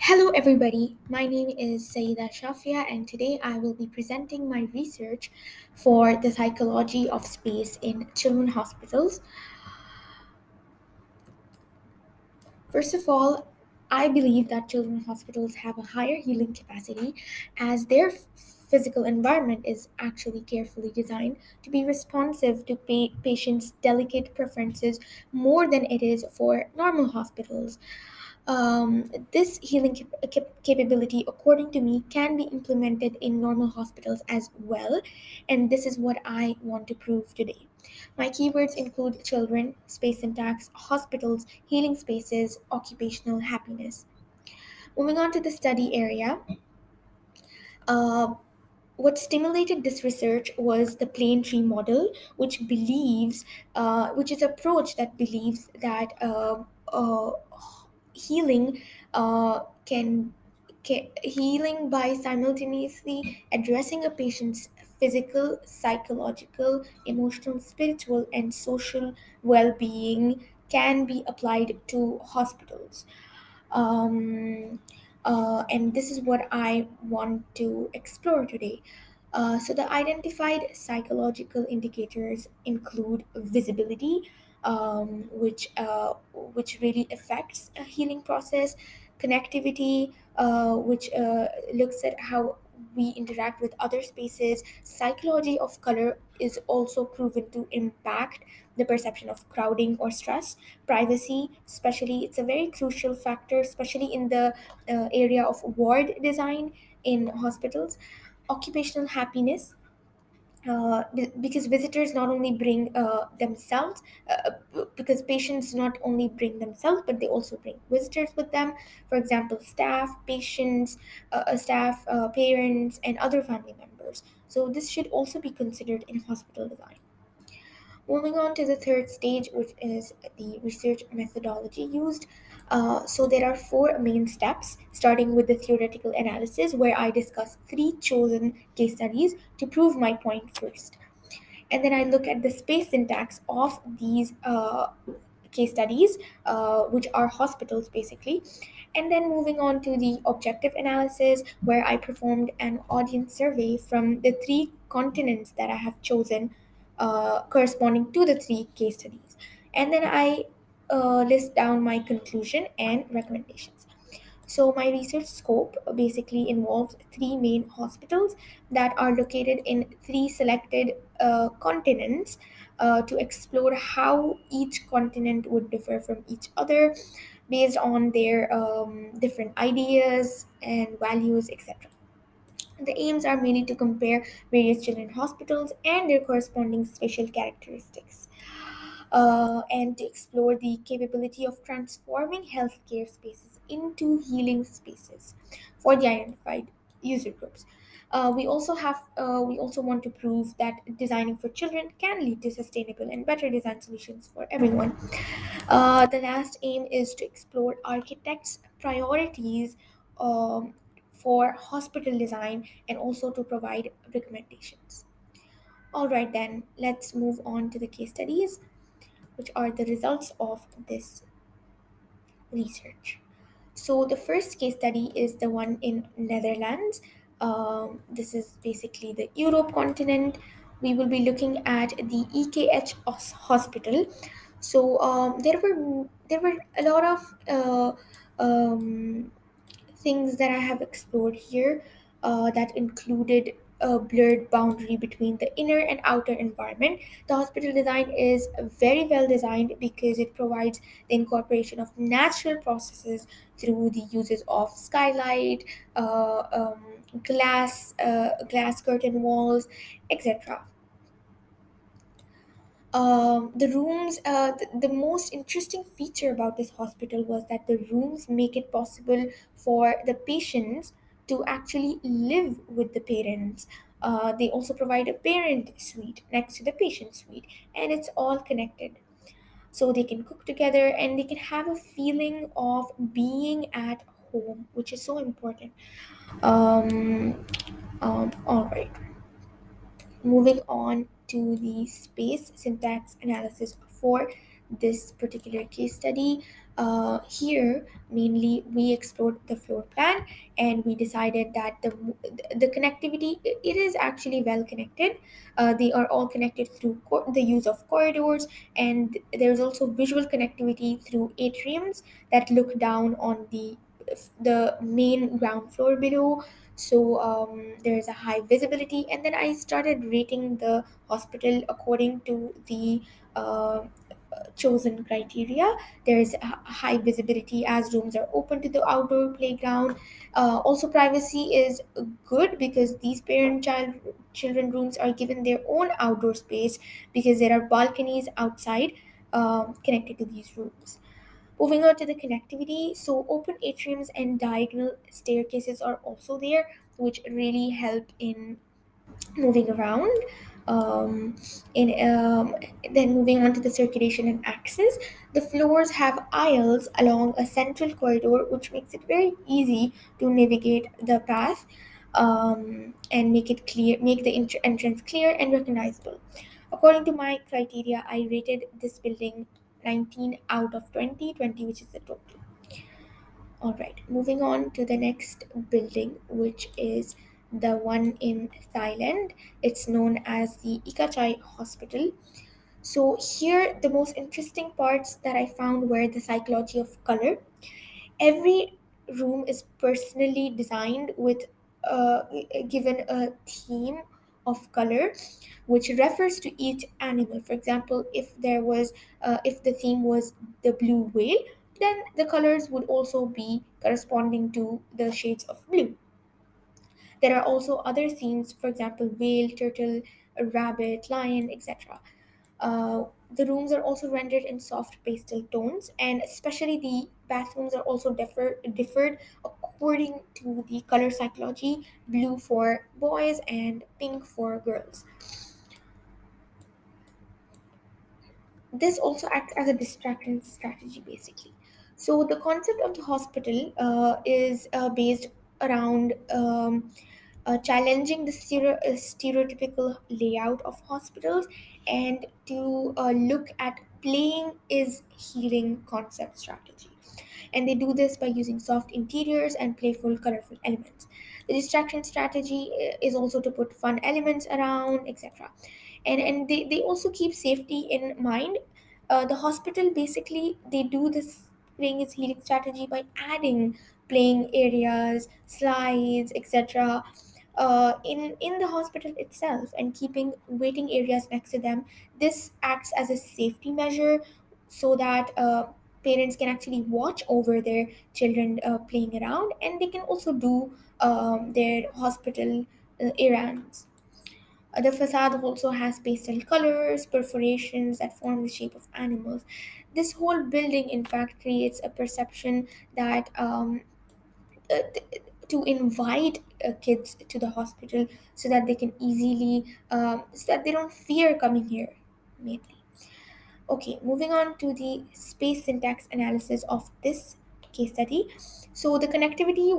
Hello, everybody. My name is Saida Shafia, and today I will be presenting my research for the psychology of space in children's hospitals. First of all, I believe that children's hospitals have a higher healing capacity as their physical environment is actually carefully designed to be responsive to patients' delicate preferences more than it is for normal hospitals. This healing capability, according to me, can be implemented in normal hospitals as well, and this is what I want to prove today. My keywords include children, space syntax, hospitals, healing spaces, occupational happiness. Moving on to the study area, uh, what stimulated this research was the plane tree model, which is approach that believes that healing can healing by simultaneously addressing a patient's physical, psychological, emotional, spiritual, and social well-being can be applied to hospitals. um, and this is what I want to explore today. So, the identified psychological indicators include visibility, which really affects a healing process, connectivity, which looks at how we interact with other spaces. Psychology of color is also proven to impact the perception of crowding or stress. Privacy, especially, it's a very crucial factor, especially in the area of ward design in hospitals. Occupational happiness, because visitors not only bring themselves, because patients not only bring themselves, but they also bring visitors with them. For example, parents, and other family members. So this should also be considered in hospital design. Moving on to the third stage, which is the research methodology used. So there are four main steps, starting with the theoretical analysis, where I discuss three chosen case studies to prove my point first. And then I look at the space syntax of these case studies, which are hospitals basically. And then moving on to the objective analysis, where I performed an audience survey from the three continents that I have chosen, corresponding to the three case studies. And then I list down my conclusion and recommendations. So, my research scope basically involves three main hospitals that are located in three selected continents, to explore how each continent would differ from each other based on their different ideas and values, etc. The aims are mainly to compare various children's hospitals and their corresponding spatial characteristics, and to explore the capability of transforming healthcare spaces into healing spaces for the identified user groups. We also want to prove that designing for children can lead to sustainable and better design solutions for everyone. The last aim is to explore architects' priorities for hospital design and also to provide recommendations. All right, then let's move on to the case studies, which are the results of this research. So the first case study is the one in Netherlands. This is basically the Europe continent. We will be looking at the EKH hospital. So there were a lot of things that I have explored here, that included a blurred boundary between the inner and outer environment. The hospital design is very well designed because it provides the incorporation of natural processes through the uses of skylight, glass curtain walls, etc. The most interesting feature about this hospital was that the rooms make it possible for the patients to actually live with the parents. They also provide a parent suite next to the patient suite, and it's all connected. So they can cook together and they can have a feeling of being at home, which is so important. Um, all right. Moving on to the space syntax analysis for this particular case study. Here, mainly, we explored the floor plan, and we decided that the connectivity, it is actually well connected. They are all connected through the use of corridors, and there's also visual connectivity through atriums that look down on the main ground floor below. So there's a high visibility, and then I started rating the hospital according to the uh, chosen criteria. There is a high visibility as rooms are open to the outdoor playground. Also, privacy is good because these parent-child children rooms are given their own outdoor space because there are balconies outside connected to these rooms. Moving on to the connectivity, so open atriums and diagonal staircases are also there, which really help in moving around. Um, in Then moving on to the circulation and access, the floors have aisles along a central corridor, which makes it very easy to navigate the path, and make the entrance clear and recognizable. According to my criteria, I rated this building 19 out of 20, 20 which is the total. All right, moving on to the next building, which is the one in Thailand. It's known as the Ikachai Hospital. So, here, the most interesting parts that I found were the psychology of color. Every room is personally designed with given a theme of color which refers to each animal. For example, if the theme was the blue whale, then the colors would also be corresponding to the shades of blue. There are also other themes, for example, whale, turtle, a rabbit, lion, etc. The rooms are also rendered in soft pastel tones, and especially the bathrooms are also differed according to the color psychology: blue for boys and pink for girls. This also acts as a distraction strategy, basically. So the concept of the hospital is based around challenging the stereotypical layout of hospitals, and to look at playing is healing concept strategy. And they do this by using soft interiors and playful, colorful elements. The distraction strategy is also to put fun elements around, etc. And they also keep safety in mind. The hospital, basically, they do this playing is healing strategy by adding playing areas, slides, etc. In the hospital itself, and keeping waiting areas next to them. This acts as a safety measure so that parents can actually watch over their children playing around, and they can also do their hospital errands. The facade also has pastel colors, perforations that form the shape of animals. This whole building, in fact, creates a perception that to invite kids to the hospital so that they can easily, so that they don't fear coming here, mainly. Okay, moving on to the space syntax analysis of this case study. So the connectivity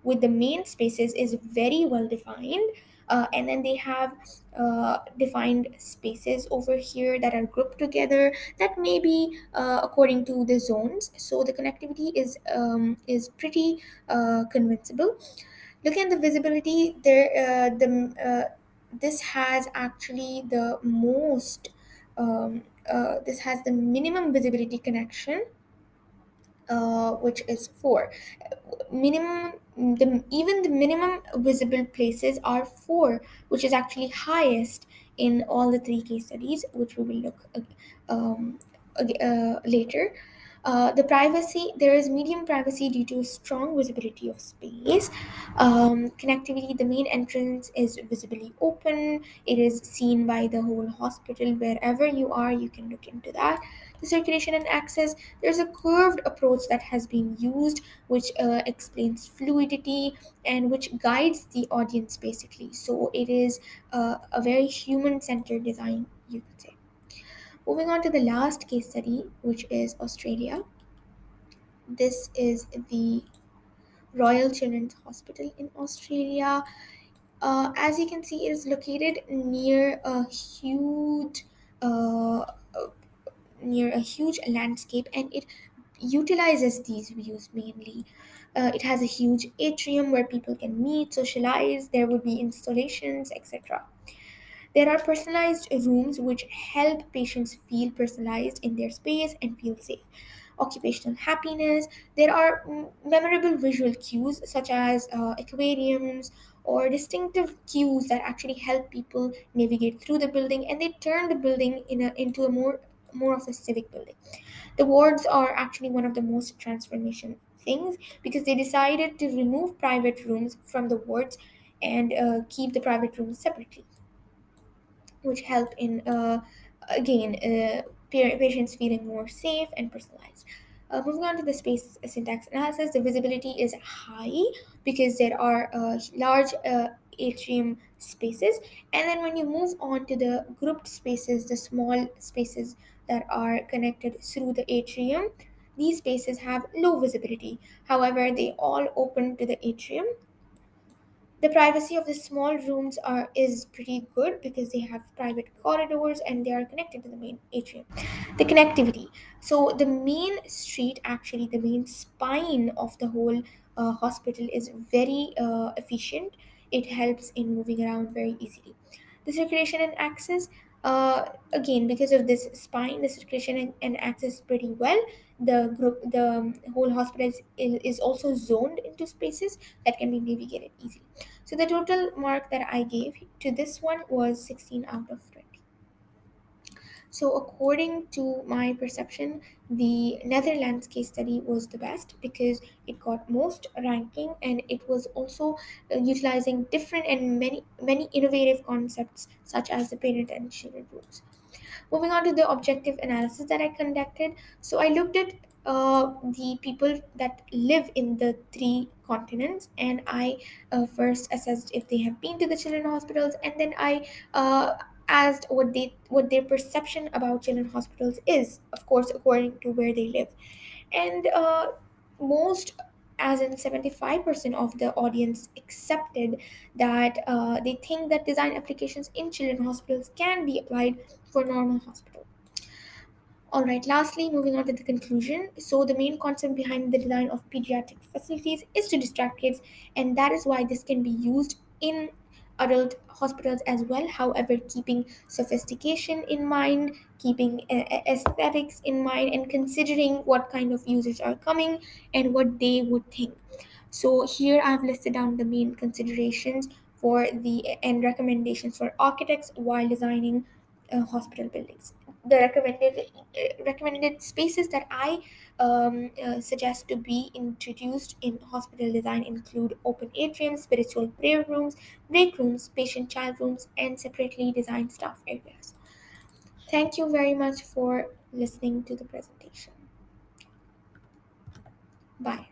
with the main spaces is very well defined, and then they have defined spaces over here that are grouped together that may be according to the zones. So the connectivity is pretty convincible. Looking at the visibility, the this has actually the most this has the minimum visibility connection, which is 4. Even the minimum visible places are 4, which is actually highest in all the 3 case studies, which we will look later. The privacy, there is medium privacy due to strong visibility of space. Connectivity, the main entrance is visibly open. It is seen by the whole hospital. Wherever you are, you can look into that. The circulation and access, there's a curved approach that has been used, which explains fluidity and which guides the audience, basically. So it is a very human centered design, you could say. Moving on to the last case study, which is Australia. This is the Royal Children's Hospital in Australia. As you can see, it is located near a huge uh, near a huge landscape, and it utilizes these views mainly. It has a huge atrium where people can meet, socialize, there would be installations, etc. There are personalized rooms which help patients feel personalized in their space and feel safe. Occupational happiness. There are memorable visual cues such as aquariums or distinctive cues that actually help people navigate through the building, and they turn the building into a more of a civic building. The wards are actually one of the most transformation things because they decided to remove private rooms from the wards and keep the private rooms separately, which help in again patients feeling more safe and personalized. Moving on to the space syntax analysis, the visibility is high because there are large atrium spaces, and then when you move on to the grouped spaces, the small spaces that are connected through the atrium, these spaces have low visibility. However, they all open to the atrium. The privacy of the small rooms is pretty good because they have private corridors and they are connected to the main atrium. The connectivity. So the main street, actually the main spine of the whole hospital, is very efficient. It helps in moving around very easily. The circulation and access. Again, because of this spine, the circulation and access pretty well. The whole hospital is also zoned into spaces that can be navigated easily. So the total mark that I gave to this one was 16 out of 20. So according to my perception, the Netherlands case study was the best because it got most ranking, and it was also utilizing different and many innovative concepts such as the parent and children rules. Moving on to the objective analysis that I conducted. So I looked at the people that live in the three continents, and I first assessed if they have been to the children hospitals, and then I asked what their perception about children hospitals is, of course according to where they live. And most, as in 75% of the audience accepted that they think that design applications in children hospitals can be applied for normal hospitals. All right, lastly, moving on to the conclusion. So, the main concept behind the design of pediatric facilities is to distract kids, and that is why this can be used in adult hospitals as well. However, keeping sophistication in mind, keeping aesthetics in mind, and considering what kind of users are coming and what they would think. So here I've listed down the main considerations for the and recommendations for architects while designing hospital buildings. The recommended spaces that I suggest to be introduced in hospital design include open atriums, spiritual prayer rooms, break rooms, patient child rooms, and separately designed staff areas. Thank you very much for listening to the presentation. Bye.